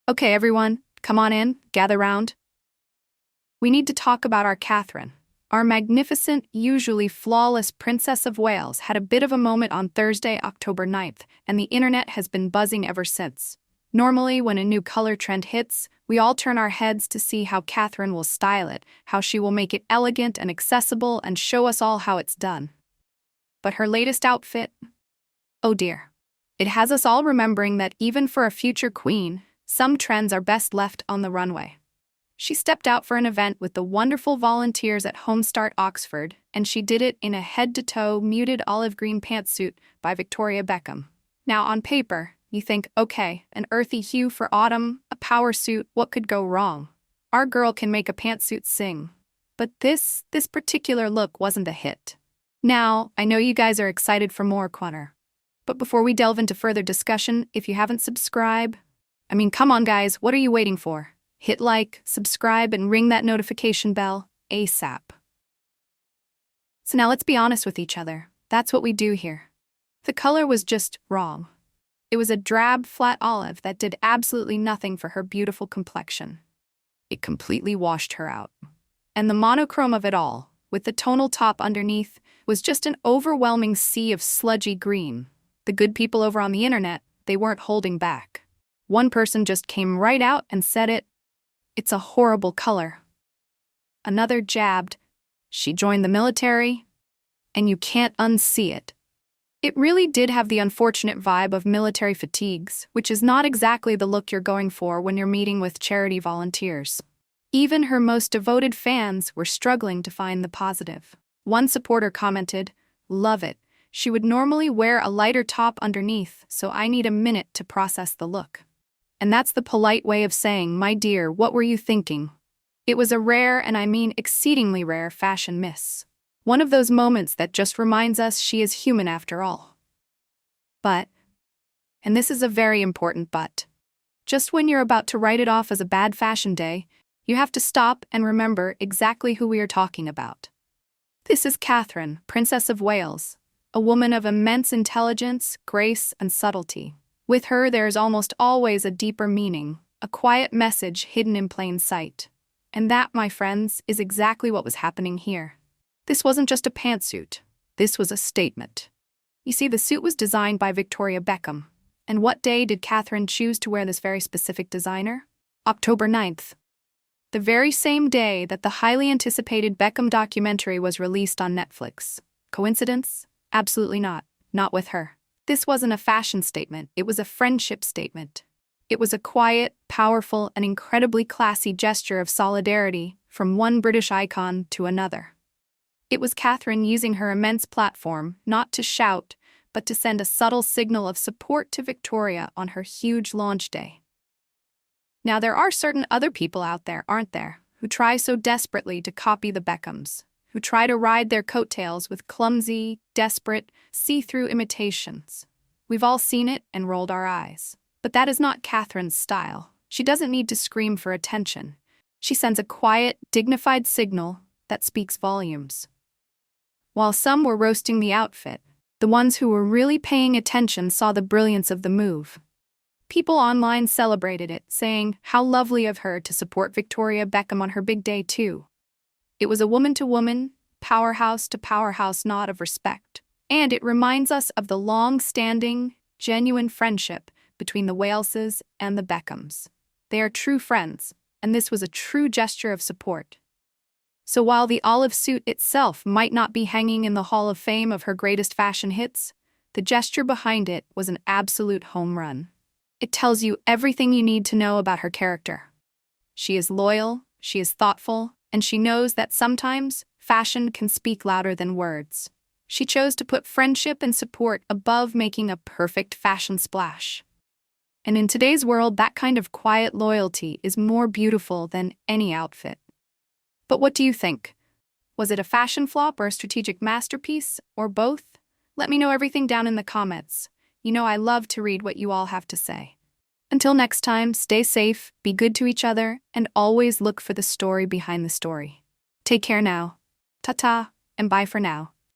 Okay, everyone, come on in, gather round. We need to talk about our Catherine. Our magnificent, usually flawless Princess of Wales had a bit of a moment on Thursday, October 9th, and the internet has been buzzing ever since. Normally, when a new color trend hits, we all turn our heads to see how Catherine will style it, how she will make it elegant and accessible and show us all how it's done. But her latest outfit? Oh dear. It has us all remembering that even for a future queen, some trends are best left on the runway. She stepped out for an event with the wonderful volunteers at Homestart Oxford, and she did it in a head-to-toe muted olive green pantsuit by Victoria Beckham. Now, on paper, you think, okay, an earthy hue for autumn, a power suit, what could go wrong? Our girl can make a pantsuit sing. But this particular look wasn't a hit. Now, I know you guys are excited for more, Connor. But before we delve into further discussion, if you haven't subscribed, come on guys, what are you waiting for? Hit like, subscribe, and ring that notification bell ASAP. So now let's be honest with each other. That's what we do here. The color was just wrong. It was a drab, flat olive that did absolutely nothing for her beautiful complexion. It completely washed her out. And the monochrome of it all, with the tonal top underneath, was just an overwhelming sea of sludgy green. The good people over on the internet, they weren't holding back. One person just came right out and said it's a horrible color. Another jabbed, she joined the military, and you can't unsee it. It really did have the unfortunate vibe of military fatigues, which is not exactly the look you're going for when you're meeting with charity volunteers. Even her most devoted fans were struggling to find the positive. One supporter commented, "Love it. She would normally wear a lighter top underneath, so I need a minute to process the look." And that's the polite way of saying, "My dear, what were you thinking?" It was a rare, and I mean exceedingly rare, fashion miss. One of those moments that just reminds us she is human after all. But, and this is a very important but, just when you're about to write it off as a bad fashion day, you have to stop and remember exactly who we are talking about. This is Catherine, Princess of Wales, a woman of immense intelligence, grace, and subtlety. With her, there is almost always a deeper meaning, a quiet message hidden in plain sight. And that, my friends, is exactly what was happening here. This wasn't just a pantsuit. This was a statement. You see, the suit was designed by Victoria Beckham. And what day did Catherine choose to wear this very specific designer? October 9th. The very same day that the highly anticipated Beckham documentary was released on Netflix. Coincidence? Absolutely not. Not with her. This wasn't a fashion statement, it was a friendship statement. It was a quiet, powerful, and incredibly classy gesture of solidarity from one British icon to another. It was Catherine using her immense platform not to shout, but to send a subtle signal of support to Victoria on her huge launch day. Now, there are certain other people out there, aren't there, who try so desperately to copy the Beckhams, who try to ride their coattails with clumsy, desperate, see-through imitations. We've all seen it and rolled our eyes. But that is not Catherine's style. She doesn't need to scream for attention. She sends a quiet, dignified signal that speaks volumes. While some were roasting the outfit, the ones who were really paying attention saw the brilliance of the move. People online celebrated it, saying, "How lovely of her to support Victoria Beckham on her big day too." It was a woman-to-woman, powerhouse-to-powerhouse nod of respect, and it reminds us of the long-standing, genuine friendship between the Waleses and the Beckhams. They are true friends, and this was a true gesture of support. So while the olive suit itself might not be hanging in the Hall of Fame of her greatest fashion hits, the gesture behind it was an absolute home run. It tells you everything you need to know about her character. She is loyal, she is thoughtful, and she knows that sometimes fashion can speak louder than words. She chose to put friendship and support above making a perfect fashion splash. And in today's world, that kind of quiet loyalty is more beautiful than any outfit. But what do you think? Was it a fashion flop or a strategic masterpiece, or both? Let me know everything down in the comments. You know I love to read what you all have to say. Until next time, stay safe, be good to each other, and always look for the story behind the story. Take care now. Ta-ta, and bye for now.